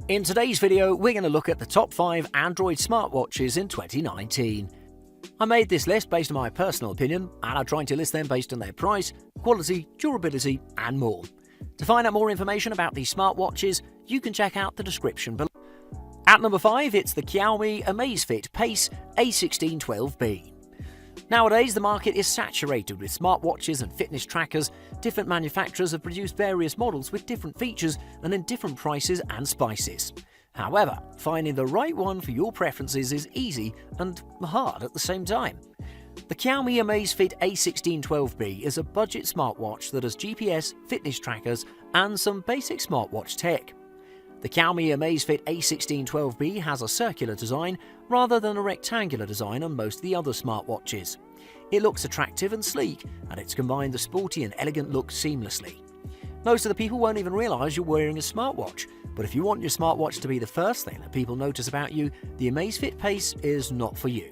In today's video, we're going to look at the top 5 Android smartwatches in 2019. I made this list based on my personal opinion, and I'm trying to list them based on their price, quality, durability, and more. To find out more information about these smartwatches, you can check out the description below. At number 5, it's the Xiaomi Amazfit Pace A1612B. Nowadays, the market is saturated with smartwatches and fitness trackers. Different manufacturers have produced various models with different features and in different prices and spices. However, finding the right one for your preferences is easy and hard at the same time. The Xiaomi Amazfit A1612B is a budget smartwatch that has GPS, fitness trackers, and some basic smartwatch tech. The Xiaomi Amazfit A1612B has a circular design rather than a rectangular design on most of the other smartwatches. It looks attractive and sleek, and it's combined the sporty and elegant look seamlessly. Most of the people won't even realise you're wearing a smartwatch, but if you want your smartwatch to be the first thing that people notice about you, the Amazfit Pace is not for you.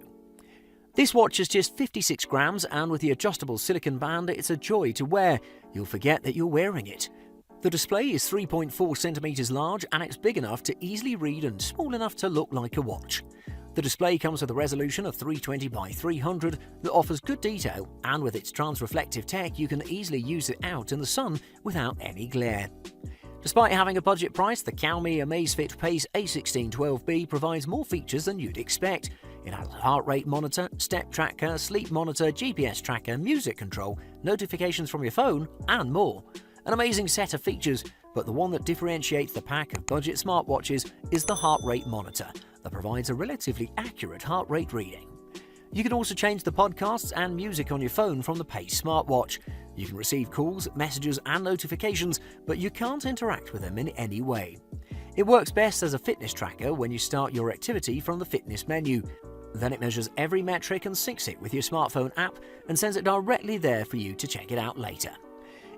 This watch is just 56 grams, and with the adjustable silicone band, it's a joy to wear. You'll forget that you're wearing it. The display is 3.4 centimeters large, and it's big enough to easily read and small enough to look like a watch. The display comes with a resolution of 320 by 300 that offers good detail, and with its trans-reflective tech you can easily use it out in the sun without any glare. Despite having a budget price, the Xiaomi Amazfit Pace A1612B provides more features than you'd expect. It has a heart rate monitor, step tracker, sleep monitor, GPS tracker, music control, notifications from your phone, and more. An amazing set of features, but the one that differentiates the pack of budget smartwatches is the heart rate monitor that provides a relatively accurate heart rate reading. You can also change the podcasts and music on your phone from the Pace smartwatch. You can receive calls, messages, and notifications, but you can't interact with them in any way. It works best as a fitness tracker when you start your activity from the fitness menu. Then it measures every metric and syncs it with your smartphone app and sends it directly there for you to check it out later.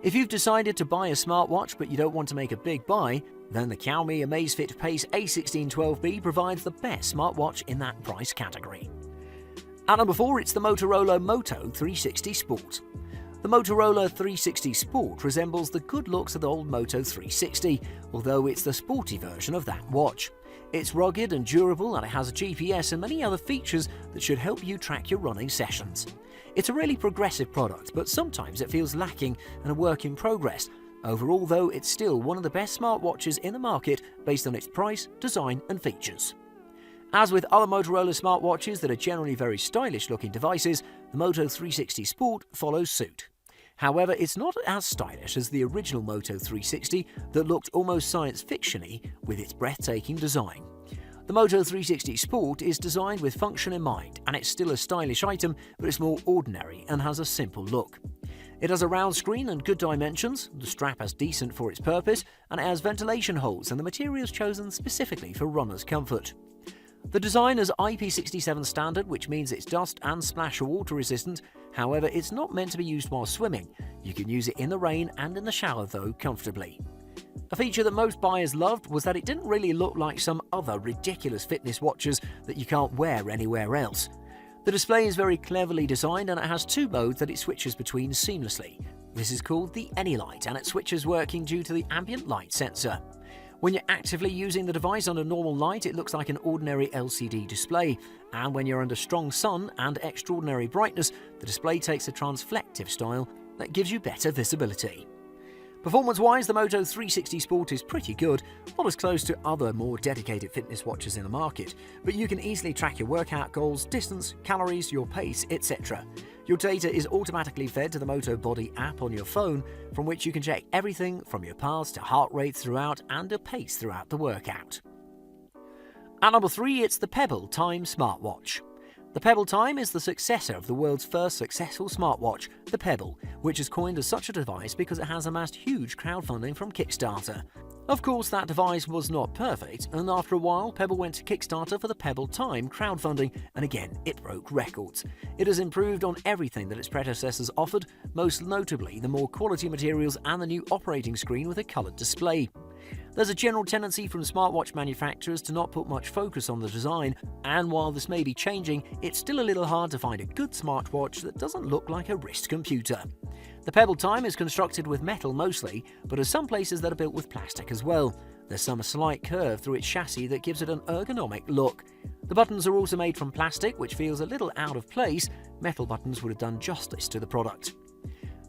If you've decided to buy a smartwatch but you don't want to make a big buy, then the Xiaomi Amazfit Pace A1612B provides the best smartwatch in that price category. At number 4, it's the Motorola Moto 360 Sport. The Motorola 360 Sport resembles the good looks of the old Moto 360, although it's the sporty version of that watch. It's rugged and durable, and it has a GPS and many other features that should help you track your running sessions. It's a really progressive product, but sometimes it feels lacking and a work in progress. Overall, though, it's still one of the best smartwatches in the market based on its price, design, and features. As with other Motorola smartwatches that are generally very stylish-looking devices, the Moto 360 Sport follows suit. However, it's not as stylish as the original Moto 360 that looked almost science fiction-y with its breathtaking design. The Moto 360 Sport is designed with function in mind, and it's still a stylish item, but it's more ordinary and has a simple look. It has a round screen and good dimensions, the strap is decent for its purpose, and it has ventilation holes and the material is chosen specifically for runners' comfort. The design is IP67 standard, which means it's dust and splash water resistant. However, it's not meant to be used while swimming. You can use it in the rain and in the shower though comfortably. A feature that most buyers loved was that it didn't really look like some other ridiculous fitness watches that you can't wear anywhere else. The display is very cleverly designed, and it has 2 modes that it switches between seamlessly. This is called the AnyLight, and it switches working due to the ambient light sensor. When you're actively using the device under normal light, it looks like an ordinary LCD display, and when you're under strong sun and extraordinary brightness, the display takes a transflective style that gives you better visibility. Performance-wise, the Moto 360 Sport is pretty good, not as close to other more dedicated fitness watches in the market, but you can easily track your workout goals, distance, calories, your pace, etc. Your data is automatically fed to the Moto Body app on your phone, from which you can check everything from your pulse to heart rate throughout and your pace throughout the workout. At number 3, it's the Pebble Time smartwatch. The Pebble Time is the successor of the world's first successful smartwatch, the Pebble, which is coined as such a device because it has amassed huge crowdfunding from Kickstarter. Of course, that device was not perfect, and after a while, Pebble went to Kickstarter for the Pebble Time crowdfunding, and again, it broke records. It has improved on everything that its predecessors offered, most notably the more quality materials and the new operating screen with a coloured display. There's a general tendency from smartwatch manufacturers to not put much focus on the design, and while this may be changing, it's still a little hard to find a good smartwatch that doesn't look like a wrist computer. The Pebble Time is constructed with metal mostly, but there's some places that are built with plastic as well. There's some slight curve through its chassis that gives it an ergonomic look. The buttons are also made from plastic, which feels a little out of place. Metal buttons would have done justice to the product.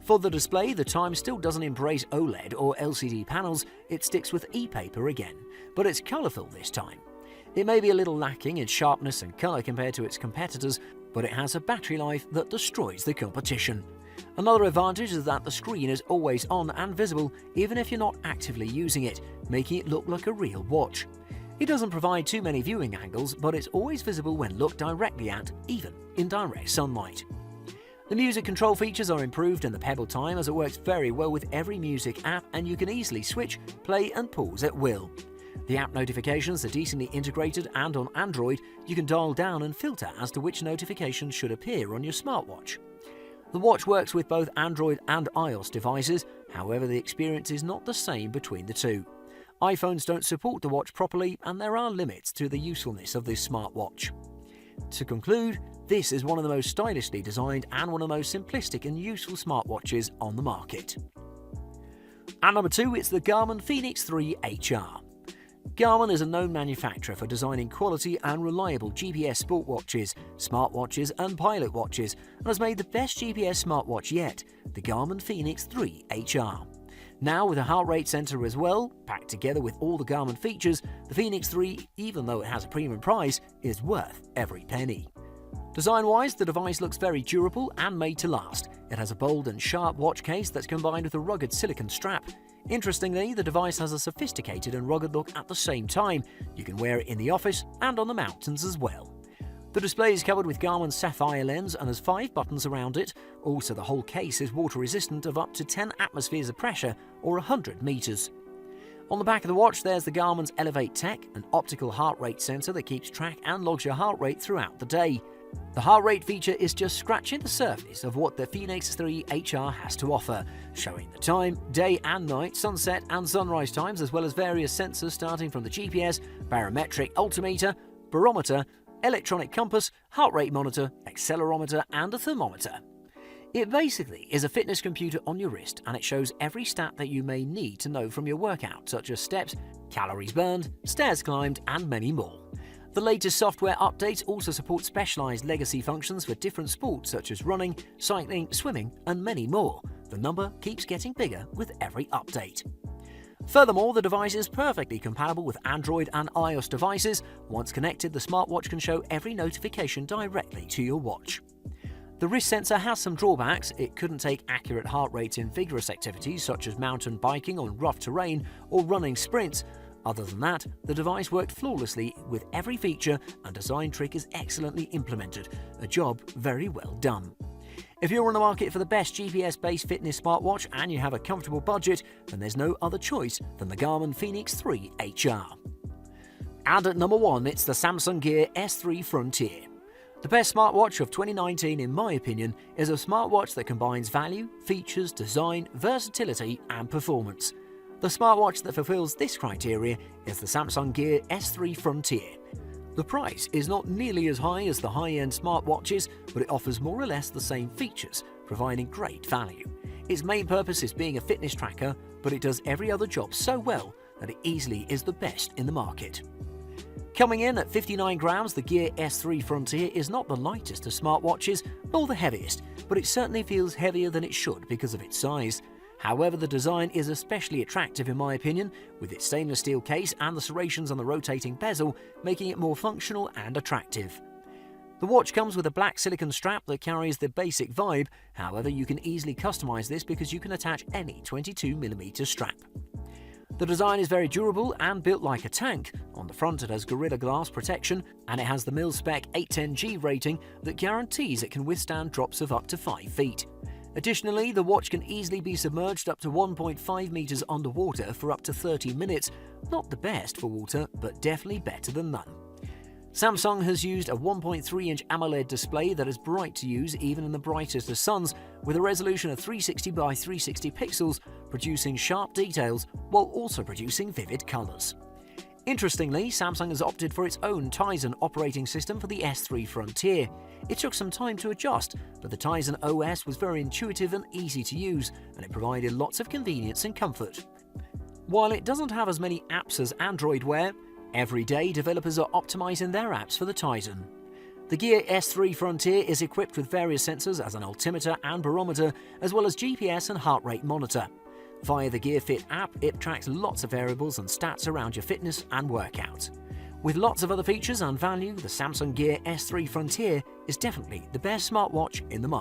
For the display, the Time still doesn't embrace OLED or LCD panels, it sticks with e-paper again, but it's colourful this time. It may be a little lacking in sharpness and colour compared to its competitors, but it has a battery life that destroys the competition. Another advantage is that the screen is always on and visible even if you're not actively using it, making it look like a real watch. It doesn't provide too many viewing angles, but it's always visible when looked directly at, even in direct sunlight. The music control features are improved in the Pebble Time as it works very well with every music app and you can easily switch, play and pause at will. The app notifications are decently integrated, and on Android you can dial down and filter as to which notifications should appear on your smartwatch. The watch works with both Android and iOS devices, however the experience is not the same between the two. iPhones don't support the watch properly and there are limits to the usefulness of this smartwatch. To conclude, this is one of the most stylishly designed and one of the most simplistic and useful smartwatches on the market. And number 2, it's the Garmin Fenix 3 HR. Garmin is a known manufacturer for designing quality and reliable GPS sport watches, smartwatches and pilot watches, and has made the best GPS smartwatch yet, the Garmin Fenix 3 HR. Now with a heart rate sensor as well, packed together with all the Garmin features, the Fenix 3, even though it has a premium price, is worth every penny. Design-wise, the device looks very durable and made to last. It has a bold and sharp watch case that's combined with a rugged silicone strap. Interestingly, the device has a sophisticated and rugged look at the same time. You can wear it in the office and on the mountains as well. The display is covered with Garmin's Sapphire lens and has 5 buttons around it. Also, the whole case is water resistant of up to 10 atmospheres of pressure or 100 meters. On the back of the watch, there's the Garmin's Elevate Tech, an optical heart rate sensor that keeps track and logs your heart rate throughout the day. The heart rate feature is just scratching the surface of what the Fenix 3 HR has to offer, showing the time, day and night, sunset and sunrise times, as well as various sensors starting from the GPS, barometric altimeter, barometer, electronic compass, heart rate monitor, accelerometer and a thermometer. It basically is a fitness computer on your wrist, and it shows every stat that you may need to know from your workout, such as steps, calories burned, stairs climbed and many more. The latest software updates also support specialized legacy functions for different sports such as running, cycling, swimming and many more. The number keeps getting bigger with every update. Furthermore, the device is perfectly compatible with Android and iOS devices. Once connected, the smartwatch can show every notification directly to your watch. The wrist sensor has some drawbacks. It couldn't take accurate heart rates in vigorous activities such as mountain biking on rough terrain or running sprints. Other than that, the device worked flawlessly with every feature and design trick is excellently implemented, a job very well done. If you're on the market for the best GPS-based fitness smartwatch and you have a comfortable budget, then there's no other choice than the Garmin Fenix 3 HR. And at number 1, it's the Samsung Gear S3 Frontier. The best smartwatch of 2019, in my opinion, is a smartwatch that combines value, features, design, versatility and performance. The smartwatch that fulfills this criteria is the Samsung Gear S3 Frontier. The price is not nearly as high as the high-end smartwatches, but it offers more or less the same features, providing great value. Its main purpose is being a fitness tracker, but it does every other job so well that it easily is the best in the market. Coming in at 59 grams, the Gear S3 Frontier is not the lightest of smartwatches, nor the heaviest, but it certainly feels heavier than it should because of its size. However, the design is especially attractive in my opinion, with its stainless steel case and the serrations on the rotating bezel making it more functional and attractive. The watch comes with a black silicone strap that carries the basic vibe, however you can easily customize this because you can attach any 22mm strap. The design is very durable and built like a tank. On the front it has Gorilla Glass protection and it has the mil-spec 810G rating that guarantees it can withstand drops of up to 5 feet. Additionally, the watch can easily be submerged up to 1.5 meters underwater for up to 30 minutes. Not the best for water, but definitely better than none. Samsung has used a 1.3-inch AMOLED display that is bright to use even in the brightest of suns, with a resolution of 360 by 360 pixels, producing sharp details while also producing vivid colors. Interestingly, Samsung has opted for its own Tizen operating system for the S3 Frontier. It took some time to adjust, but the Tizen OS was very intuitive and easy to use, and it provided lots of convenience and comfort. While it doesn't have as many apps as Android Wear, every day developers are optimizing their apps for the Tizen. The Gear S3 Frontier is equipped with various sensors as an altimeter and barometer, as well as GPS and heart rate monitor. Via the Gear Fit app, it tracks lots of variables and stats around your fitness and workout. With lots of other features and value, the Samsung Gear S3 Frontier is definitely the best smartwatch in the market.